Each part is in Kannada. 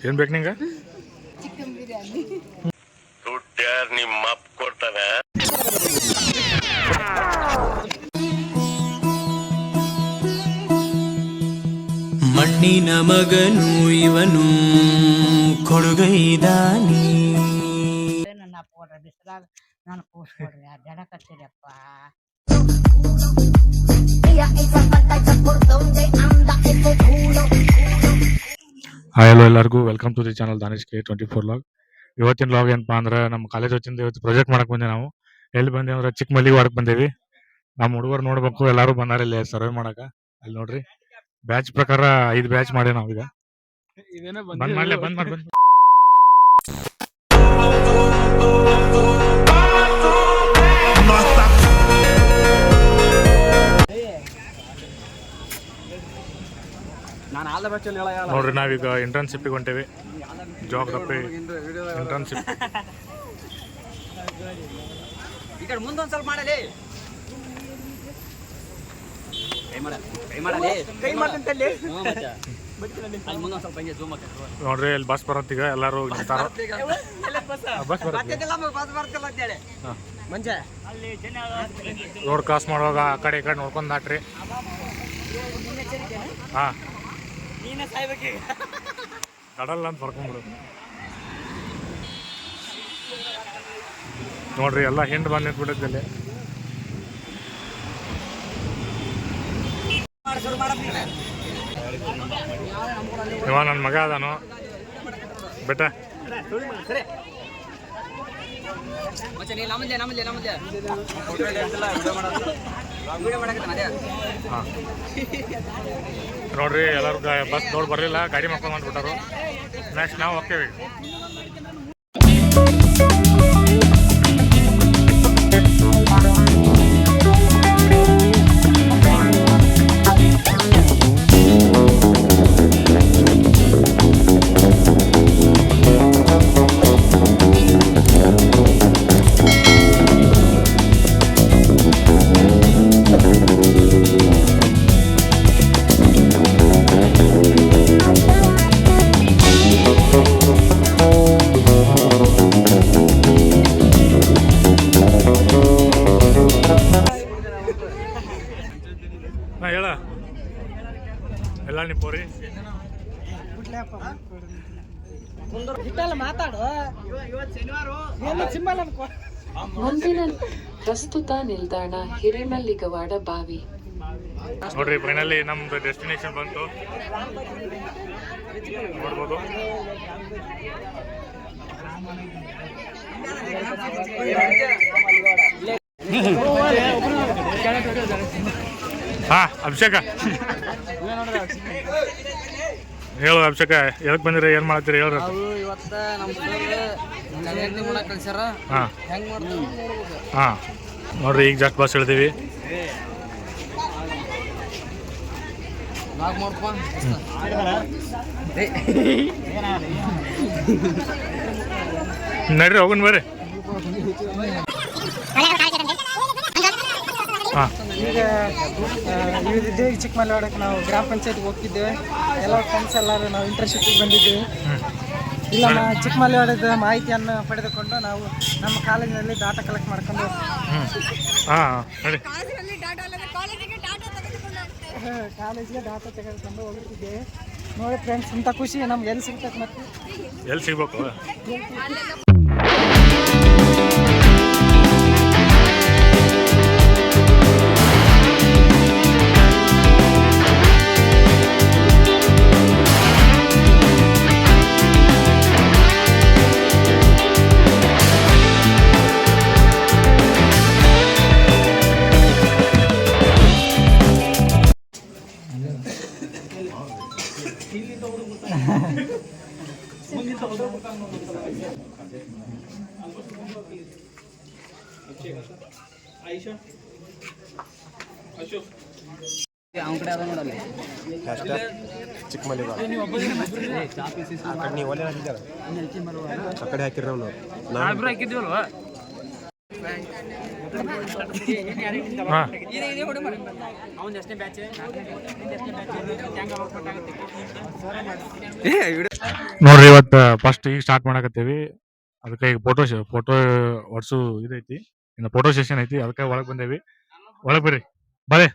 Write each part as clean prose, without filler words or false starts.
ಏನ್ ಬೇಕು ನಿಂಗೆ? ಚಿಕನ್ ಬಿರಿಯಾನಿ. ದುಡ್ಡು ಯಾರು ನಿಮ್ಮ ಅಪ್ಪ ಕೊಡ್ತಾನೆ? ಮಣ್ಣಿನ ಮಗನು ಇವನು ಕೊಡುಗೈದಾನಿ. ನನ್ನ ಪೋಡ್ರ ಬಿಸಿಲಾಗ ನಾನು ಕೂಸ್ಕೊಡ್ರಿ ಜಡ ಕಚ್ಚಿರಪ್ಪ. ಹಾಯ್ ಹಲೋ ಎಲ್ಲರಿಗೂ welcome to the channel Danish K24 log. ಇವತ್ತಿನ ಲಾಗ್ ಏನಪ್ಪಾ ಅಂದ್ರೆ ನಮ್ಮ ಕಾಲೇಜ್ ವತಿಯಿಂದ ಇವತ್ತು ಪ್ರಾಜೆಕ್ಟ್ ಮಾಡಕ್ ಬಂದೆ. ನಾವು ಎಲ್ಲಿ ಬಂದೇವಿ ಅಂದ್ರೆ ಚಿಕ್ಕಮಲ್ಲಿಗೆ ವಾಡಕ್ ಬಂದೇವಿ. ನಮ್ಮ ಹುಡುಗರು ನೋಡ್ಬೇಕು, ಎಲ್ಲಾರು ಬಂದಾರ ಇಲ್ಲಿ ಸರ್ವೆ ಮಾಡಕ. ಅಲ್ಲಿ ನೋಡ್ರಿ ಬ್ಯಾಚ್ ಪ್ರಕಾರ 5 ಬ್ಯಾಚ್ ಮಾಡಿ ನಾವೀಗ ಬಂದ್ ಮಾಡ್ಲಿ ಬಂದ್ ನೋಡ್ರಿ ನಾವೀಗ ಇಂಟರ್ನ್ಶಿಪ್ಗೆ ಹೊಂಟೇವಿ. Geography internship. ಈ ಕಡೆ ಮುಂದೊಂದು ಸ್ವಲ್ಪ ಮಾಡಲಿ. ನೋಡ್ರಿ ಇಲ್ಲಿ ಬಸ್ ಬರತ್ತೀಗ ಎಲ್ಲಾರು ನಿಂತಾರ. ಬಸ್ ರೋಡ್ ಕ್ರಾಸ್ ಮಾಡುವಾಗ ಆ ಕಡೆ ಈ ಕಡೆ ನೋಡ್ಕೊಂಡ್ ದಾಟ್ರಿ. ಹಾ ಕಡಲ್ಲ ಅಂತ ಬರ್ಕೊಂಡ್ಬಿಡು. ನೋಡ್ರಿ ಎಲ್ಲ ಹಿಂಡ್ ಬಂದ್ ನಿಂತ್ಬಿಟ್ಟೈತಿ ಇಲ್ಲಿ. ಇವ ನನ್ನ ಮಗ ಅದಾನು ಬೆಟ್ಟ. ನೋಡ್ರಿ ಎಲ್ಲರೂ ಬಸ್ ದೊಡ್ಡ ಬರಲಿಲ್ಲ, ಗಾಡಿ ಮಾಡ್ಕೊಂಡು ಬಂದ್ಬಿಟ್ಟಾರು. ನೆಕ್ಸ್ಟ್ ನಾವು ಹೋಗ್ತೇವೆ. ಹೇಳ ಎಲ್ಲ ನಿಪ್ಪೋರಿ ಮುಂದಿನ ಪ್ರಸ್ತುತ ನಿಲ್ದಾಣ ಹಿರೇಮಲ್ಲಿಗವಾಡ ಬಾವಿ. ನೋಡ್ರಿ ಫೈನಲಿ ನಮ್ದು ಡೆಸ್ಟಿನೇಷನ್ ಬಂತು. ನೋಡ್ಬೋದು ಹಾ. ಅಭಿಷೇಕ ಹೇಳು. ಅಭಿಷೇಕ ಎದಕ್ ಬಂದಿರಿ, ಏನ್ ಮಾಡತ್ತೀರಿ ಹೇಳ್ರಿ. ಇವತ್ತ ನಮ್ಮ ಕಳ್ಸ್ಯಾರ. ಹಾ ನೋಡ್ರಿ ಈಗ ಜಸ್ಟ್ ಬಸ್ ಇಳ್ದೀವಿ. ನಡ್ರಿ ಹೋಗುನ್ ಬರ್ರಿ. ಈಗ ಇಳಿದಿದ್ದೆ ಚಿಕ್ಕಮಲ್ಲಿ ವಾಡಕ್ಕೆ. ನಾವು ಗ್ರಾಮ ಪಂಚಾಯತ್ಗೆ ಹೋಗ್ತಿದ್ದೇವೆ. ಎಲ್ಲ ಫ್ರೆಂಡ್ಸ್ ಎಲ್ಲರೂ ನಾವು ಇಂಟರ್ನ್ಶಿಪ್ಗೆ ಬಂದಿದ್ದೀವಿ. ಇಲ್ಲ ಚಿಕ್ಕಮಲ್ಲಿ ವಾಡದ ಮಾಹಿತಿಯನ್ನು ಪಡೆದುಕೊಂಡು ನಾವು ನಮ್ಮ ಕಾಲೇಜಿನಲ್ಲಿ ಡಾಟಾ ಕಲೆಕ್ಟ್ ಮಾಡ್ಕೊಂಡು ಕಾಲೇಜಿಗೆ ಡಾಟಾ ತೆಗೆದುಕೊಂಡು ಹೋಗುತ್ತಿದ್ದೇವೆ. ನೋಡಿ ಫ್ರೆಂಡ್ಸ್, ಇಂಥ ಖುಷಿ ನಮ್ಗೆ ಎಲ್ಲಿ ಸಿಗ್ತದೆ ಮತ್ತೆ ಎಲ್ಲಿ ಸಿಗ್ಬೇಕು. ಚಿಕ್ಕಮಲ್ಲಿ ನೀವು ಒಲೆ ಹಾಕಿದ್ದಾರೆ ಆ ಕಡೆ ಹಾಕಿರ ನಾವು ಹಾಕಿದ್ವಲ್ವ. ಹಾ ಅವ್ನು ಎಷ್ಟೇ ಬ್ಯಾಚ್ ನೋಡ್ರಿ ಇವತ್ತು ಫಸ್ಟ್ ಈಗ ಸ್ಟಾರ್ಟ್ ಮಾಡಕತ್ತೀವಿ. ಅದಕ್ಕೆ ಈಗ ಫೋಟೋ ಹೊಡ್ಸು ಇದೈತಿ, ಇನ್ನು ಫೋಟೋ ಸೆಷನ್ ಐತಿ. ಅದಕ್ಕೆ ಒಳಗೆ ಬಂದೇವಿ. ಒಳಗೆ ಬರ್ರಿ ಬರೇ.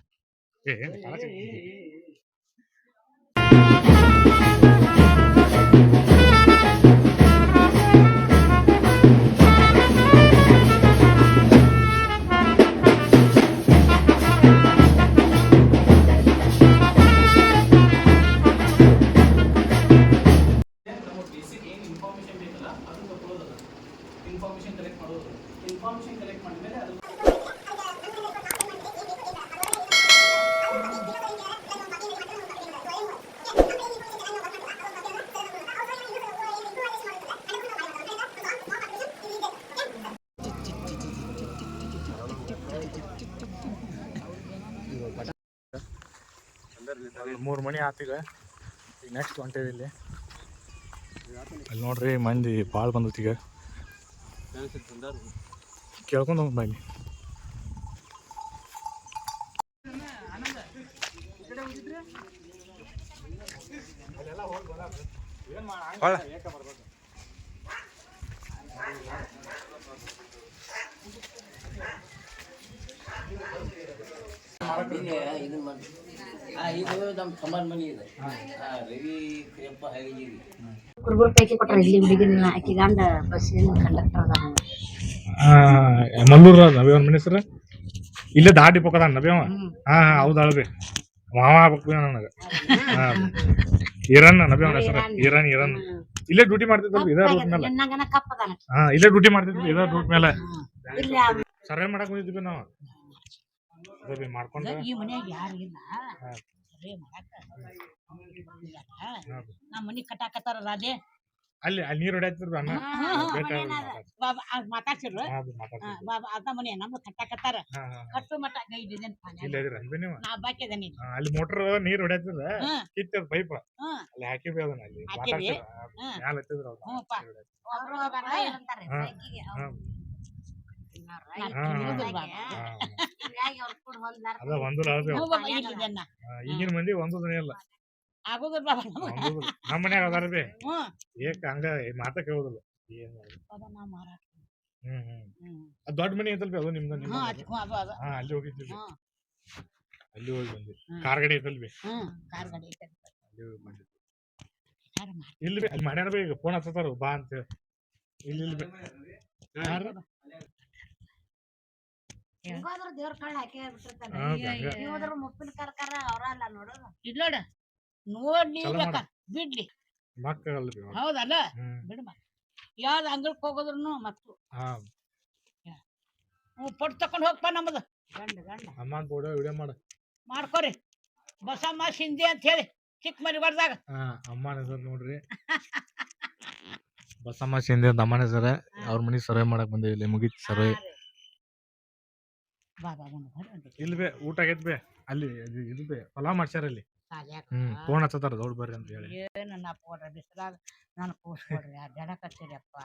ಮೂರು ಮಣಿ ಆತೀಗ. ಈಗ ನೆಕ್ಸ್ಟ್ ಹೊಂಟೇವಿ ಇಲ್ಲಿ. ಅಲ್ಲಿ ನೋಡ್ರಿ ಮಂದಿ ಭಾಳ ಬಂದೈತಿ. ಈಗ ಕೇಳ್ಕೊಂಡು ಹೋಗ್ ಬನ್ನಿ. ಇದು ನಮ್ಮ ತಮ್ಮನ ಮನೆ ಇದೆ. ರವಿ ಕ್ರಿಯಪ್ಪ ಹಳ್ಳಿಗಿರಿ ಕುರುಬರ ಪೈಕಿ ಕೊಟ್ರ ಇಲ್ಲಿ ಹುಡುಗಿನ ಆಕಿ ಗಂಡ ಬಸ್ಸಿನ ಕಂಡಕ್ಟರ್ ಅದ. ಮಲ್ಲೂರ ನಬಿಯವ್ರ ಮನೆ ಹೆಸರು ಇಲ್ಲೇ ದಾಟಿ ಪಕ್ಕದ ನಬಿಯವ. ಹಾ ಹೌದು ಅಳ್ಬಿ ಮಾವ ಆಗ್ಬೇಕು ನನಗೆ. ಇರನ್ ನಬಿಯವನ ಹೆಸರು ಇರನ್. ಇಲ್ಲೇ ಡ್ಯೂಟಿ ಮಾಡ್ತಿದ್ರು ಇದೇ ರೂಟ್ ಮೇಲೆ. ಹಾ ಇಲ್ಲೇ ಡ್ಯೂಟಿ ಮಾಡ್ತಿದ್ವಿ ಇದೇ ರೂಟ್ ಮೇಲೆ. ಸರ್ವೆ ಮಾಡಕ್ ಬಂದಿದ್ವಿ ನಾವು. ಮಾಡ್ಕೊಂಡು ಈ ಮನ್ಯಾಗ ಯಾರು ಇಲ್ಲ ನಮ್ಮ ಮನಿ ಕಟ್ಟಾಕತ್ತಾರ ರಾಜೆ. ಅಲ್ಲಿ ನೀರ್ ಹೊಡ್ಯಾತಿದ್ರು ಅಣ್ಣ ಮಾತಾಡ್ಸಿರ್ರು ಅದ ಮನೆ ನಮ್ದು ಕಟ್ಟಾಕತ್ತಾರ. ಕಟ್ಟು ಮಟ್ಟ ನಾ ಬಾಕಿದೀನಿ. ಅಲ್ಲಿ ಮೋಟರ್ ನೀರ್ ಹೊಡ್ಯಾತಿದ್ರ ಕಿತ್ತದ ಪೈಪ್ ಅಲ್ಲಿ ಹಾಕಿದ್ವಿ ಅದನ್ನ ಅಲ್ಲಿ ಮ್ಯಾಲ ಹತ್ತಿದ್ರು ಅದ ಈಗಿನ ಮಂದಿ ಒಂದನೇ ಇಲ್ಲ ನಮ್ಮ ಮನ್ಯಾಗ ಅದಾರ ಬೇ ಏಕ ಹಂಗ ಮಾತ ಕೇಳುದಿಲ್ಲ. ದೊಡ್ಡ ಮನಿ ಐತಲ್ರಿ ಅದು ನಿಮ್ದ. ಹಾ ಅಲ್ಲಿ ಹೋಗಿದ್ವಿ, ಅಲ್ಲಿ ಹೋಗಿ ಬಂದ್ವಿ. ಕಾರ್ ಗಾಡಿ ಐತಲ್ವಿ ಅಲ್ಲಿ ಹೋಗಿ ಬಂದಿದ್ವಿ. ಇಲ್ಲಿ ಅಲ್ಲಿ ಮಾಡ್ಯಾರ ಬೇ. ಈಗ ಫೋನ್ ಹಚ್ಚತಾರ ಬಾ ಅಂತ ಇಲ್ಲಿ ದೇವ್ರ ಕಳ್ಳ ಹಾಕಿ ಬಿಟ್ಟಿರ್ತಾನೆ. ಮುಪ್ಪಿನ ಕರ್ಕಾರ ಅವ್ರಲ್ಲ ನೋಡೋದು. ಇಲ್ಲ ನೋಡಿ ಬಿಡ್ಲಿ ಮಕ್ಕಳಲ್ರಿ. ಹೌದಲ್ಲ ಬಿಡ. ಯಾವ್ದು ಅಂಗಡಿಗೆ ಹೋಗೋದ್ರು ಮತ್ತು ಪೊಟ್ಟು ತಕೊಂಡ್ ಹೋಗ್ಪ ನಮ್ಮದು ಗಂಡ ಅಮ್ಮನ್ ಫೋಟೋ ವಿಡಿಯೋ ಮಾಡ್ಕೋರಿ. ಬಸಮ್ಮ ಸಿಂಧಿ ಅಂತ ಹೇಳಿ ಚಿಕ್ಕ ಮರಿ ಬರ್ದಾಗ ಅಮ್ಮನ ಹೆಸರು ನೋಡ್ರಿ. ಬಸಮ್ಮ ಸಿಂಧಿ ಅಂತ ಅಮ್ಮನ ಹೆಸರ. ಅವ್ರ ಮನಿ ಸರ್ವೆ ಮಾಡಕ್ ಬಂದೇವಿ. ಇಲ್ಲಿ ಮುಗಿತ್ ಸರ್ವೆ. ಇಲ್ಬೇ ಊಟ ಆಗೈತ್ ಬೇ. ಅಲ್ಲಿ ಇದು ಬೇ ಪಲಾವ್ ಮಾಡ್ಸ್ಯಾರ ಅಲ್ಲಿ. ಫೋನ್ ಹಚ್ಚತಾರ ದೊಡ್ಡ ಬರ್ರಿ ಅಂತ ಹೇಳಿ. ನನ್ನ ಅಪ್ಪ ಕೊಡ್ರಿ ಬಿಸಿಲಾಗ ನಾನು ಕೂಸ್ಕೊಡ್ರಿ ಜಡಕತ್ತೀರಪ್ಪ.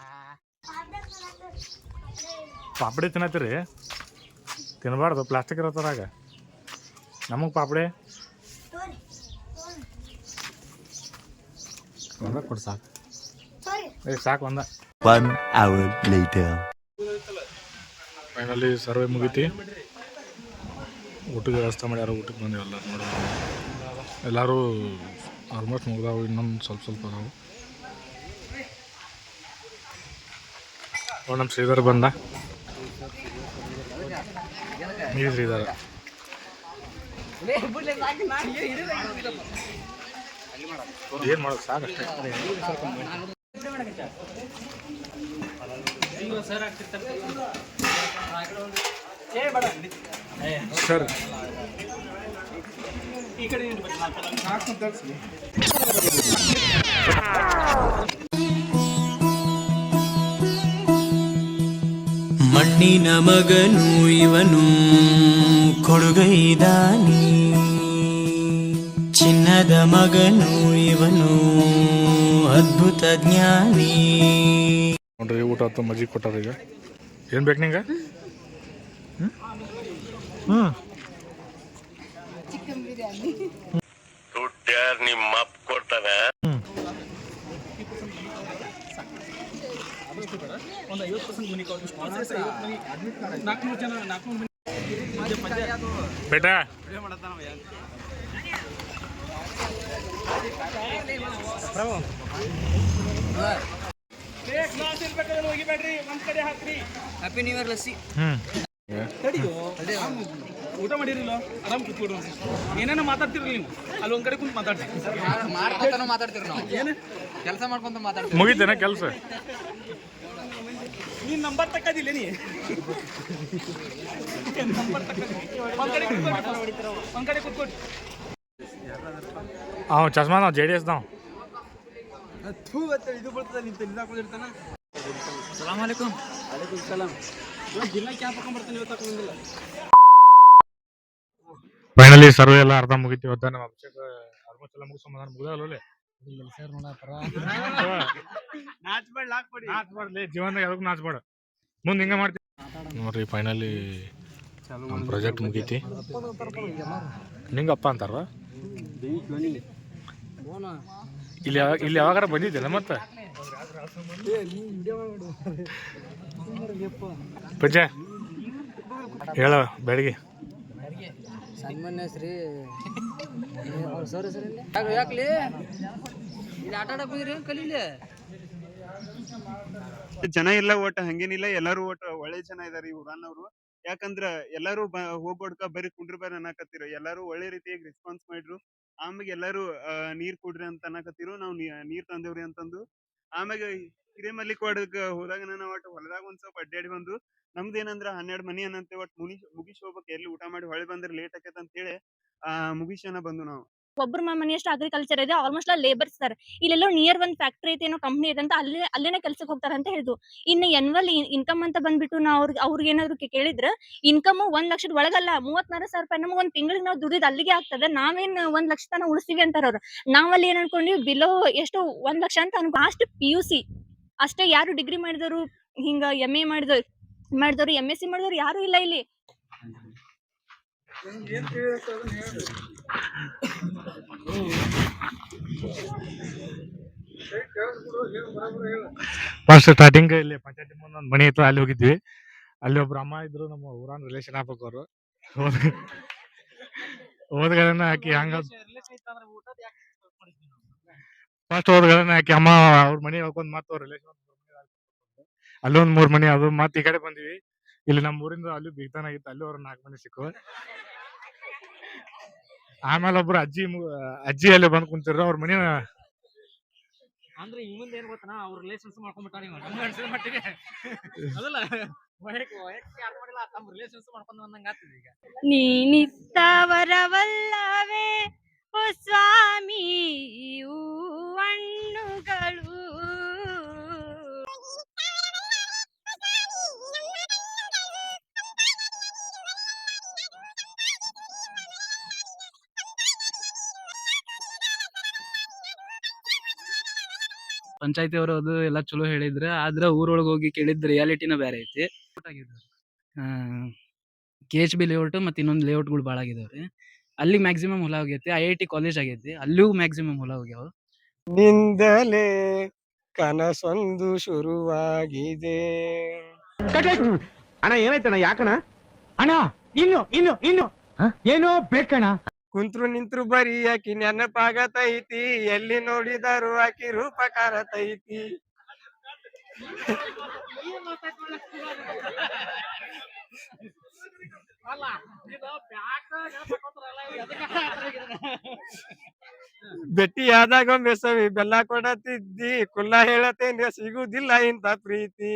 ಪಾಪಡಿ ತಿನ್ನತ್ತೀರಿ? ತಿನ್ಬಾರ್ದು, ಪ್ಲಾಸ್ಟಿಕ್ ಇರತ್ತರಾಗ. ನಮಗ್ ಪಾಪಡಿ ಒಂದ ಕೊಡ್ ಸಾಕು. ಸಾಕು ಒಂದ. ಫೈನಲಿ ಸರ್ವೆ ಮುಗೀತಿ. ಊಟಕ್ಕೆ ವ್ಯವಸ್ಥೆ ಮಾಡ್ಯಾರ. ಊಟಕ್ಕೆ ಬಂದೇವೆ ಎಲ್ಲ ನೋಡ. ಎಲ್ಲರೂ ಆಲ್ಮೋಸ್ಟ್ ಮುಗ್ದಾವು. ಇನ್ನೊಂದು ಸ್ವಲ್ಪ ಅದಾವು. ನಮ್ಮ ಶ್ರೀಧರ್ ಬಂದ. ನೀವು ಶ್ರೀಧರ ಏನ್ ಮಾಡೋದು ಸಾಕಷ್ಟೇ. ಸರ್ ಮಣ್ಣಿನ ಮಗನು ಇವನು ಕೊಡುಗೈದಾನಿ, ಚಿನ್ನದ ಮಗನು ಇವನು ಅದ್ಭುತ ಜ್ಞಾನಿ. ನೋಡ್ರಿ ಊಟ ಆಯ್ತು, ಮಜ್ಜಿಗೆ ಕೊಟ್ಟಾರ. ಈಗ ಏನ್ ಬೇಕು ನಿಂಗೆ? ಚಿಕನ್ ಬಿರಿಯಾನಿ. ದುಡ್ಡು ಯಾರು ನಿಮ್ಮ ಅಪ್ಪ ಕೊಡ್ತಾನೆ? ಬೇಟಾ ಹ್ಯಾಪಿ ನ್ಯೂ ಇಯರ್ ಲಸ್ಸಿ. ಊಟ ಮಾಡಿರಿಲ್ಲ ಆರಾಮ್ ಕೂತ್ಕೊಡು. ಏನೇನೋ ಮಾತಾಡ್ತಿರಲ್ಲ ನೀವು, ಅಲ್ಲಿ ಒಂದ್ ಕಡೆ ಕುಂತು ಮಾತಾಡ್ತೀರಿ. ಮಾಡ್ಕೊತಾನೋ ಮಾತಾಡ್ತೀರಿ ನಾವು, ಏನು ಕೆಲಸ ಮಾಡ್ಕೊಂತ ಮಾತಾಡ್ತೀವಿ. ಮುಗಿತೇನ ಕೆಲಸ? ನೀನ್ ನಂಬರ್ ತಕ್ಕದಿಲ್ಲ ನೀ ನಂಬರ್ ತಕ್ಕದಿ. ಒಂದ್ ಕಡೆ ಕೂತ್ಕೊಡಿ. ಅವ ಚಸ್ಮಾ ನಾವು JDS ನಾವು. ಇದು ಬರ್ತದೆ ನಿಂತ ನಿಂತಾಕೊಂಡಿರ್ತಾನ. ಸಲಾಮ್ ಅಲೈಕುಮ್. ಸಲಾಮ್. ದಿನ ಕ್ಯಾಪ್ ಹಾಕೊಂಡ್ಬರ್ತಾನೆ, ಇವತ್ತು ಹಾಕೊಂಡಿಲ್ಲ. ಫೈನಲಿ ಸರ್ವೆ ಎಲ್ಲ ಅರ್ಧ ಮುಗಿತಿ. ಇವತ್ತ ನಮ್ಮ ಅಭಿಷೇಕ ಆಲ್ಮೋಸ್ಟ್ ಎಲ್ಲ ಮುಗಿಸ್ಕೊಂಡ್ ಮುಗಿದಲ್ಲ ಸರ್ ನಾಚ್ಬೇಡ್ಲಿ ಜೀವನದಾಗ ಯಾವ್ದಕ್ಕೂ ನಾಚ್ಬೇಡ, ಮುಂದೆ ಹಿಂಗೆ ಮಾಡ್ತೀವಿ ನೋಡ್ರಿ. ಫೈನಲಿ ನಮ್ಮ ಪ್ರಾಜೆಕ್ಟ್ ಮುಗೀತಿ. ನಿಂಗಪ್ಪ ಅಂತಾರ ಇಲ್ಲಿ ಯಾವಾಗಾರ ಬಂದಿದ್ದಿಲ್ಲ ಮತ್ತೆ ಪಜ್ಜ ಹೇಳ ಬೆಳಿಗ್ಗೆ ಸಾಮಾನ್ಯ ಹೆಸ್ರಿ ಸರ್ ಹೆಸರಲ್ಲಿ ಯಾಕ್ಲಿ ಇಲ್ಲಿ ಆಟ ಆಡಕ್ ಬಂದಿರಿ ಕಲೀಲಿ. ಜನ ಎಲ್ಲ ಒಟ್ಟ ಹಂಗೇನಿಲ್ಲ, ಎಲ್ಲಾರು ಒಟ್ಟ ಒಳ್ಳೆ ಜನ ಇದಾರೆ ಈ ಊರನ್ನವ್ರು. ಯಾಕಂದ್ರ ಎಲ್ಲಾರು ಹೋಗ್ಬಡ್ಕ ಬರೀ ಕುಂಡ್ರ ಬರೀ ಅನ್ನಕತ್ತಿರು, ಎಲ್ಲಾರು ಒಳ್ಳೆ ರೀತಿಯಾಗಿ ರೆಸ್ಪಾನ್ಸ್ ಮಾಡ್ರು. ಆಮ್ಯಾಗ ಎಲ್ಲಾರು ನೀರ್ ಕುಡ್ರಿ ಅಂತ ಅನ್ನಕತ್ತಿರು. ನಾವ್ ನೀರ್ ತಂದೇವ್ರಿ ಅಂತಂದು. ಆಮ್ಯಾಗ ಹಿರೇಮಲ್ಲಿಕ್ ಹೋದಾಗ ನಾವು ಒಟ್ಟು ಹೊಲದಾಗ ಒಂದ್ ಸ್ವಲ್ಪ ಅಡ್ಡಾಡಿ ಬಂದು, ನಮ್ದೇನಂದ್ರ 12 ಮನಿ ಅನ್ನಂತೆ ಒಟ್ಟು ಮುಗಿಸ್ ಹೋಗ್ಬೇಕು. ಎಲ್ಲಿ ಊಟ ಮಾಡಿ ಹೊಳೆ ಬಂದ್ರೆ ಲೇಟ್ ಆಕೇತ ಅಂತ ಹೇಳಿ ಮುಗಿಸನ ಬಂದು ನಾವು. ಒಬ್ಬರ ಮನೆಯಷ್ಟು ಅಗ್ರಿಕಲ್ಚರ್ ಇದೆ, ಆಲ್ಮೋಸ್ಟ್ ಲೇಬರ್ಸ್ ಸರ್. ಇಲ್ಲೆಲ್ಲೋ ನಿಯರ್ ಒಂದ್ ಫ್ಯಾಕ್ಟ್ರಿ ಐತೆ, ಏನೋ ಕಂಪ್ನಿ ಇದೆ ಅಂತ ಅಲ್ಲೇನೆ ಕೆಲ್ಸಕ್ಕೆ ಹೋಗ್ತಾರ ಅಂತ ಹೇಳಿದ್ರು. ಇನ್ನು ಎನ್ವಲ್ ಇನ್ಕಮ್ ಅಂತ ಬಂದ್ಬಿಟ್ಟು ನಾವು ಅವ್ರಿಗೆ ಏನಾದ್ರು ಕೇಳಿದ್ರ ಇನ್ಕಮ್ 1 ಲಕ್ಷದ ಒಳಗಲ್ಲ, 34,000 ರೂಪಾಯಿ ನಮ್ಗೆ ಒಂದ್ ತಿಂಗಳಿಗೆ ನಾವು ದುಡಿದ್ ಅಲ್ಲಿಗೆ ಆಗ್ತದೆ. ನಾವೇನ್ 1 ಲಕ್ಷ ತನ ಉಳಿಸ್ತೀವಿ ಅಂತಾರ ಅವ್ರು. ನಾವಲ್ಲಿ ಏನ್ ಅನ್ಕೊಂಡ್ವಿ, ಬಿಲೋ ಎಷ್ಟು 1 ಲಕ್ಷ ಅಂತ ಲಾಸ್ಟ್ PUC ಅಷ್ಟೇ. ಯಾರು ಡಿಗ್ರಿ ಮಾಡಿದವರು, ಹಿಂಗ MA ಮಾಡಿದವ್ರು, MSc ಮಾಡಿದವ್ರು ಯಾರು ಇಲ್ಲ ಇಲ್ಲಿ. ಫಸ್ಟ್ ಸ್ಟಾರ್ಟಿಂಗ್ ಇಲ್ಲಿ ಪಂಚಾಯತಿ ಮುಂದೆ ಒಂದು ಮನೆ ಇತ್ತು, ಅಲ್ಲಿ ಹೋಗಿದ್ವಿ. ಅಲ್ಲಿ ಒಬ್ರು ಅಮ್ಮ ಇದ್ರು, ನಮ್ಮ ಊರನ್ ರಿಲೇಷನ್ ಆಗ್ಬೇಕು ಅವರು. ಓದ್ಗಳನ್ನ ಹಾಕಿ ಹಂಗ ಫಸ್ಟ್ ಓದ್ಗಳನ್ನ ಹಾಕಿ ಅಮ್ಮ ಅವ್ರ ಮನೆ ಹೋಗ್ಕೊಂಡ್ ಮತ್ತೆ ಅವ್ರ ರಿಲೇಷನ್ ಅಲ್ಲೊಂದ್ 3 ಮನೆ, ಅದು ಮತ್ತೆ ಈ ಕಡೆ ಬಂದಿವಿ. ಇಲ್ಲಿ ನಮ್ಮ ಊರಿಂದ ಅಲ್ಲಿ ಬಿಗ್ತಾನ ಆಗಿತ್ತು, ಅಲ್ಲಿ ಅವ್ರ 4 ಮನೆ ಸಿಕ್ಕು. ಆಮೇಲೆ ಒಬ್ರು ಅಜ್ಜಿ ಅಲ್ಲಿ ಬಂದ್ ಕುಂತಿದ್ರು, ಅವ್ರ ಮನೆ ಅಂದ್ರೆ ಈ ಮುಂದೆ ಏನ್ ಗೊತ್ತನಾ, ಅವ್ರ ರಿಲೇಷನ್ಸ್ ಮಾಡ್ಕೊಂಡ್ಬಿಟ್ಟಾರ ಇವ. ನಮ್ಗೆ ಅನ್ಸಿದ ಮಟ್ಟಿಗೆ ಅದಲ್ಲ, ವೈಯಕ್ತಿಕ ಅರ್ಥ ಮಾಡಿಲ್ಲ, ತಮ್ಮ ರಿಲೇಷನ್ಸ್ ಮಾಡ್ಕೊಂಡು ಬಂದಂಗ ಆಗ್ತದೆ ಈಗ. ನೀನಿತ್ತವರವಲ್ಲವೇ ಓ ಸ್ವಾಮಿ ಹಣ್ಣುಗಳು. ಪಂಚಾಯತಿ ಅವರು ಅದು ಎಲ್ಲ ಚಲೋ ಹೇಳಿದ್ರೆ, ಆದ್ರೆ ಊರೊಳಗೆ ಹೋಗಿ ಕೇಳಿದ್ ರಿಯಾಲಿಟಿನ ಬೇರೆ ಐತಿ. KHB ಲೇಔಟ್ ಮತ್ತೆ ಇನ್ನೊಂದು ಲೇಔಟ್ಗಳು ಭಾಳ ಆಗಿದಾವ್ರಿ. ಅಲ್ಲಿ ಮ್ಯಾಕ್ಸಿಮಮ್ ಹೊಲ ಹೋಗೈತಿ. IIT ಕಾಲೇಜ್ ಆಗೈತಿ, ಅಲ್ಲೂ ಮ್ಯಾಕ್ಸಿಮಮ್ ಹೊಲ ಹೋಗ್ಯಾವ. ನಿಂದಲೇ ಕನಸೊಂದು ಶುರುವಾಗಿದೆ. ಅಣ್ಣ ಏನಾಯ್ತಣ್ಣ, ಯಾಕಣ್ಣ? ಅಣ್ಣ ಇನ್ನು ಏನೋ ಬೇಕಣ್ಣ. ಕುಂತ್ರು ನಿಂತ್ರು ಬರೀ ಆಕಿ ನೆನಪಾಗತೈತಿ, ಎಲ್ಲಿ ನೋಡಿದರು ಆಕಿ ರೂಪ ಕಾರತೈತಿ. ಭೆಟ್ಟಿಯಾದಾಗೊಮ್ಮೆ ಸವಿ ಬೆಲ್ಲ ಕೊಡತಿದ್ದಿ, ಕುಲ್ಲ ಹೇಳತೇನೆ ಸಿಗುದಿಲ್ಲ ಇಂತ ಪ್ರೀತಿ.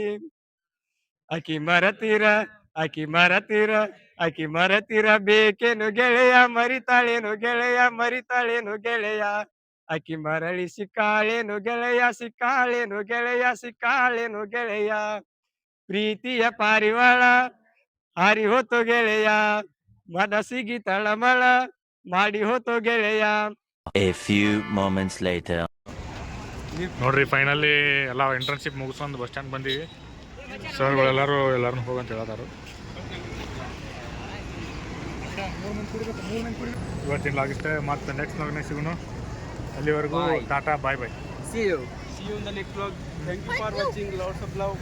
ಆಕಿ ಮರತೀರ ಬೇಕೇನು ಗೆಳೆಯ, ಮರಿತಾಳೇನು ಗೆಳೆಯ. ಆಕಿ ಮರಳಿ ಸಿಕ್ಕಾಳೇನು ಗೆಳೆಯ. ಪ್ರೀತಿಯ ಪಾರಿವಾಳ ಹಾರಿ ಹೋತು ಗೆಳೆಯ, ಮನಸ್ಸಿಗೆ ತಳಮಳ ಮಾಡಿ ಹೋತು ಗೆಳೆಯ. A few moments later. ನೋಡ್ರಿ ಫೈನಲಿ ಎಲ್ಲ ಇಂಟರ್ನ್ಶಿಪ್ ಮುಗಿಸ್ಕೊಂಡು ಬಸ್ ಸ್ಟ್ಯಾಂಡ್ ಬಂದೀವಿ. ಸರ್ಗಳೆಲ್ಲರೂ ಹೋಗಂತ ಹೇಳ್ತಾರು. ಇವತ್ತಿನ ಲಾಗ್ ಇಷ್ಟೇ, ಮತ್ತೆ ನೆಕ್ಸ್ಟ್ ಲಾಗ್ನ ಸಿಗೋಣ. ಅಲ್ಲಿವರೆಗೂ ಟಾಟಾ ಬಾಯ್ ಬಾಯ್. See you in the next vlog. Thank you for watching. Lots of love.